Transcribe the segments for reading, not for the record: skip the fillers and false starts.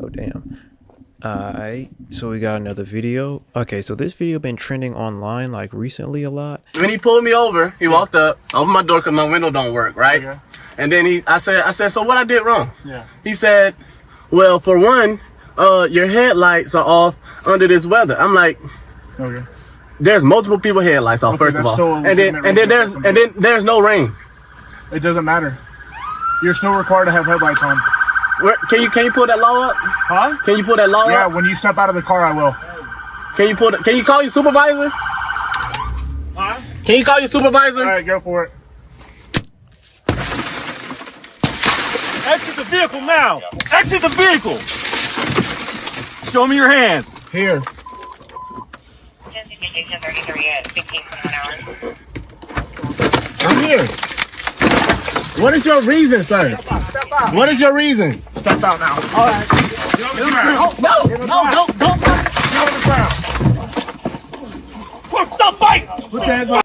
Oh damn. So we got another video. Okay, so this video been trending online like recently a lot. When he pulled me over, he walked up, opened my door because my window don't work, right? Okay. And then I said, so what I did wrong? Yeah. He said, well, for one, your headlights are off under this weather. I'm like, okay. There's multiple people headlights off, first of all. And then there's no rain. It doesn't matter. You're still required to have headlights on. Can you pull that law up? Huh? Can you pull that law up? Yeah, when you step out of the car, I will. Can you call your supervisor? Huh? Can you call your supervisor? All right, go for it. Exit the vehicle now! Exit the vehicle! Show me your hands. Here. I'm here. What is your reason, sir? Step out. What is your reason? Step out now. All right. Get on the ground. No, don't. Get on the ground. Look, stop fighting! Put the headlight.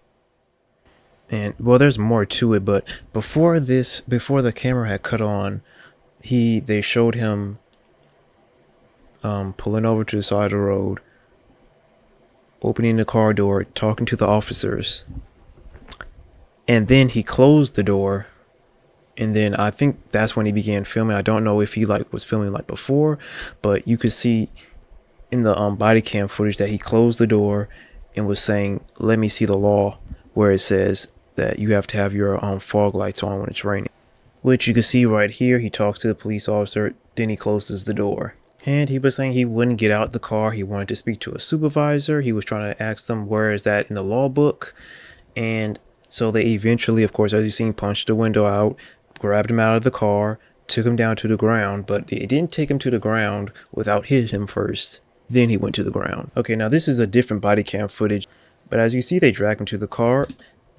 And well, there's more to it, but before the camera had cut on, they showed him pulling over to the side of the road, opening the car door, talking to the officers, and then he closed the door. And then I think that's when he began filming. I don't know if he was filming before, but you could see in the body cam footage that he closed the door and was saying, "Let me see the law," where it says that you have to have your fog lights on when it's raining. Which you can see right here. He talks to the police officer, then he closes the door. And he was saying he wouldn't get out the car. He wanted to speak to a supervisor. He was trying to ask them where is that in the law book. And so they eventually, of course, as you've seen, punched the window out, grabbed him out of the car, took him down to the ground, but it didn't take him to the ground without hitting him first. Then he went to the ground. Okay, now this is a different body cam footage, but as you see, they drag him to the car,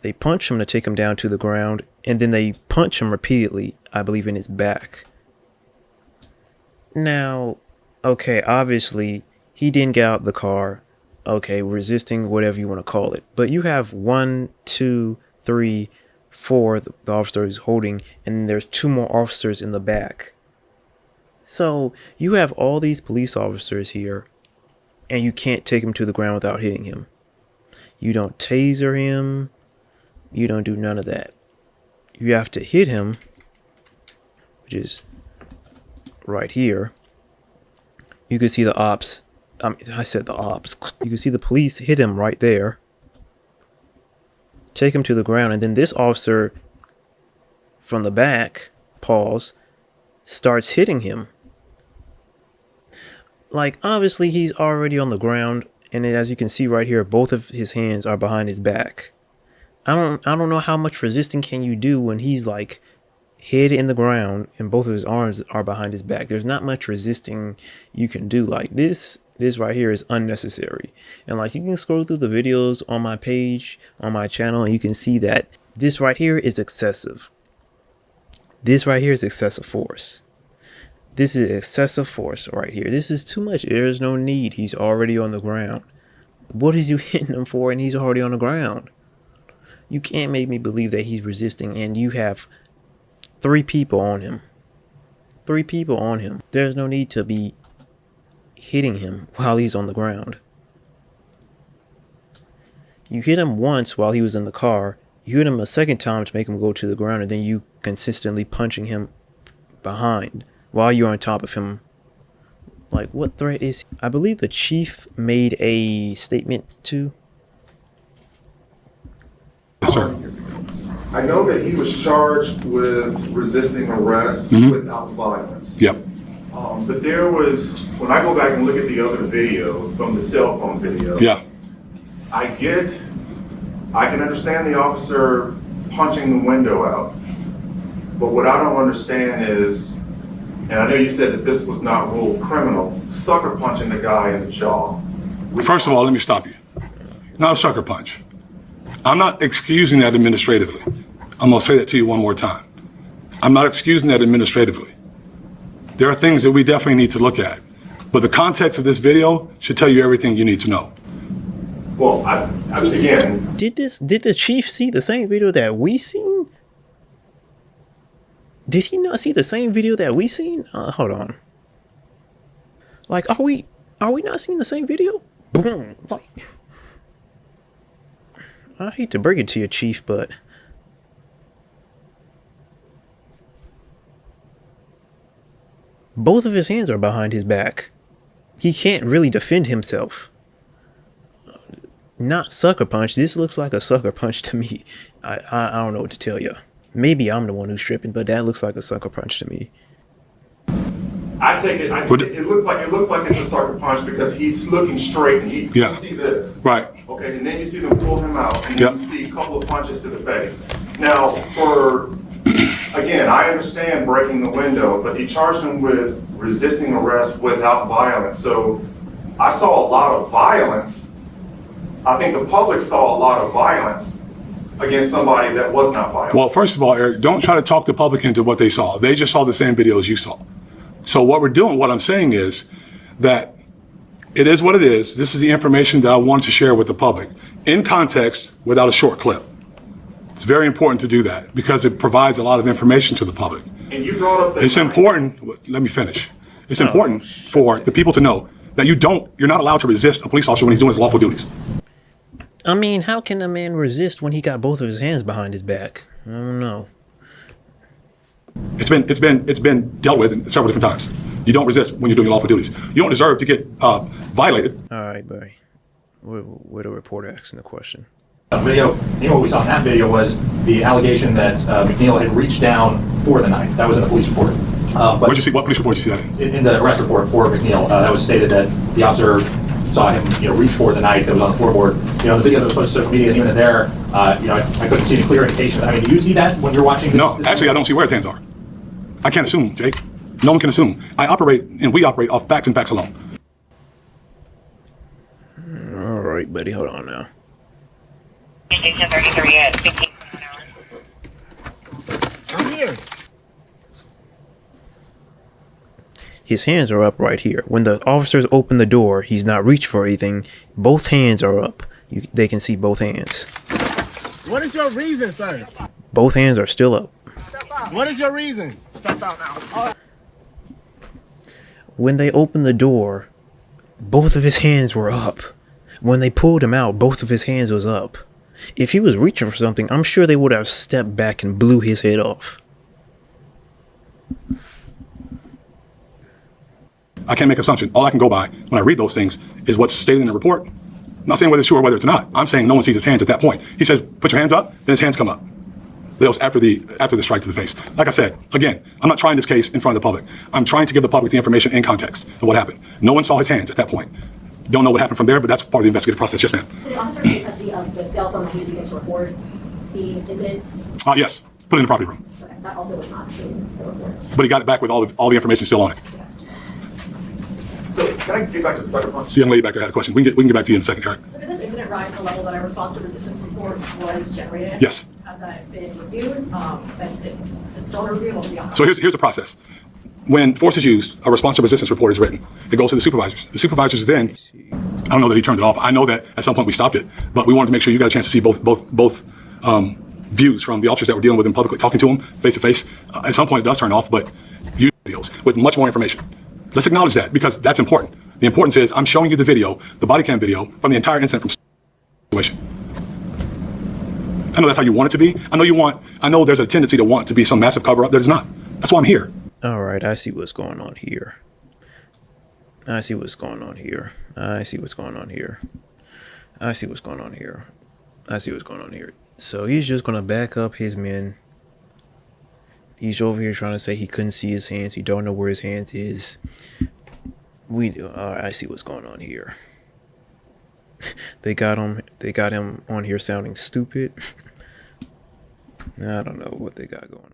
they punch him to take him down to the ground, and then they punch him repeatedly, I believe in his back. Now, okay, obviously, he didn't get out the car, okay, resisting, whatever you want to call it, but you have 1, 2, 3, 4 the officer is holding, and there's 2 more officers in the back. So you have all these police officers here, and you can't take him to the ground without hitting him. You don't taser him. You don't do none of that. You have to hit him, which is right here. You can see the ops. I said the ops. You can see the police hit him right there. Take him to the ground, and then this officer from the back, pause, starts hitting him. Obviously he's already on the ground, and as you can see right here, both of his hands are behind his back. I don't know how much resisting can you do when he's head in the ground and both of his arms are behind his back. There's not much resisting you can do. This right here is unnecessary. And you can scroll through the videos on my page, on my channel, and you can see that this right here is excessive. This right here is excessive force. This is excessive force right here. This is too much. There's no need. He's already on the ground. What is you hitting him for and he's already on the ground? You can't make me believe that he's resisting and you have 3 people on him. 3 people on him. There's no need to be hitting him while he's on the ground. You hit him once while he was in the car. You hit him a second time to make him go to the ground, and then you consistently punching him behind while you're on top of him. What threat is he? I believe the chief made a statement too. Yes, sir. I know that he was charged with resisting arrest without violence. Yep. But there was, when I go back and look at the other video, from the cell phone video, yeah, I can understand the officer punching the window out. But what I don't understand is, and I know you said that this was not ruled criminal, sucker punching the guy in the jaw. First of all, let me stop you. Not a sucker punch. I'm not excusing that administratively. I'm going to say that to you one more time. I'm not excusing that administratively. There are things that we definitely need to look at. But the context of this video should tell you everything you need to know. Well, again... Did the chief see the same video that we seen? Did he not see the same video that we seen? Hold on. Like, are we not seeing the same video? Boom. Like, I hate to break it to you, Chief, but both of his hands are behind his back. He can't really defend himself. Not sucker punch. This looks like a sucker punch to me. I don't know what to tell you. Maybe I'm the one who's tripping, but that looks like a sucker punch to me. I take it. It looks like it's a sucker punch because he's looking straight and you see this. Right. Okay, and then you see them pull him out, and then you see a couple of punches to the face. Now, again, I understand breaking the window, but he charged him with resisting arrest without violence. So I saw a lot of violence. I think the public saw a lot of violence against somebody that was not violent. Well, first of all, Eric, don't try to talk the public into what they saw. They just saw the same videos you saw. So what we're doing, what I'm saying is that it is what it is. This is the information that I want to share with the public in context without a short clip. It's very important to do that because it provides a lot of information to the public. And you brought up it's important. Let me finish. It's important for the people to know that you're not allowed to resist a police officer when he's doing his lawful duties. I mean, how can a man resist when he got both of his hands behind his back? I don't know. It's been dealt with several different times. You don't resist when you're doing your lawful duties. You don't deserve to get violated. All right, buddy. Where the reporter asking the question? Video. What we saw in that video was the allegation that McNeil had reached down for the knife. That was in the police report. Where'd you see? What police report did you see that in? In the arrest report for McNeil, that was stated that the officer saw him, reach for the knife that was on the floorboard. The video that was posted to social media, and even there, I couldn't see any clear indication. I mean, do you see that when you're watching? No, actually, I don't see where his hands are. I can't assume, Jake. No one can assume. We operate off facts and facts alone. All right, buddy, hold on now. I'm here. His hands are up right here. When the officers open the door, he's not reaching for anything. Both hands are up. They can see both hands. What is your reason, sir? Both hands are still up. What is your reason? Step out now. When they opened the door, both of his hands were up. When they pulled him out, both of his hands was up. If he was reaching for something, I'm sure they would have stepped back and blew his head off. I can't make assumptions. All I can go by when I read those things is what's stated in the report. I'm not saying whether it's true or whether it's not. I'm saying no one sees his hands at that point. He says, put your hands up, then his hands come up. That was after the strike to the face. Like I said, again, I'm not trying this case in front of the public. I'm trying to give the public the information in context of what happened. No one saw his hands at that point. Don't know what happened from there, but that's part of the investigative process. Yes, ma'am. So the officer in custody of the cell phone that he was using to record the incident? Yes, put it in the property room. Okay, that also was not in the report. But he got it back with all the information still on it. So can I get back to the sucker punch? The young lady back there had a question. We can get back to you in a second, Eric. So did this incident rise to a level that a response to resistance report was generated? Yes. Has that been reviewed? And it's still under review? What was the outcome? So here's the process. When force is used, a response to resistance report is written. It goes to the supervisors. The supervisors then, I don't know that he turned it off. I know that at some point we stopped it, but we wanted to make sure you got a chance to see both views from the officers that were dealing with him publicly, talking to him face to face. At some point it does turn off, but you videos with much more information. Let's acknowledge that because that's important. The importance is I'm showing you the video, the body cam video from the entire incident from situation. I know that's how you want it to be. I know there's a tendency to want to be some massive cover up. There's not. That's why I'm here. All right, I see what's going on here. I see what's going on here. I see what's going on here. I see what's going on here. I see what's going on here. So he's just going to back up his men. He's over here trying to say he couldn't see his hands. He don't know where his hands is. I see what's going on here. They got him on here sounding stupid. I don't know what they got going on.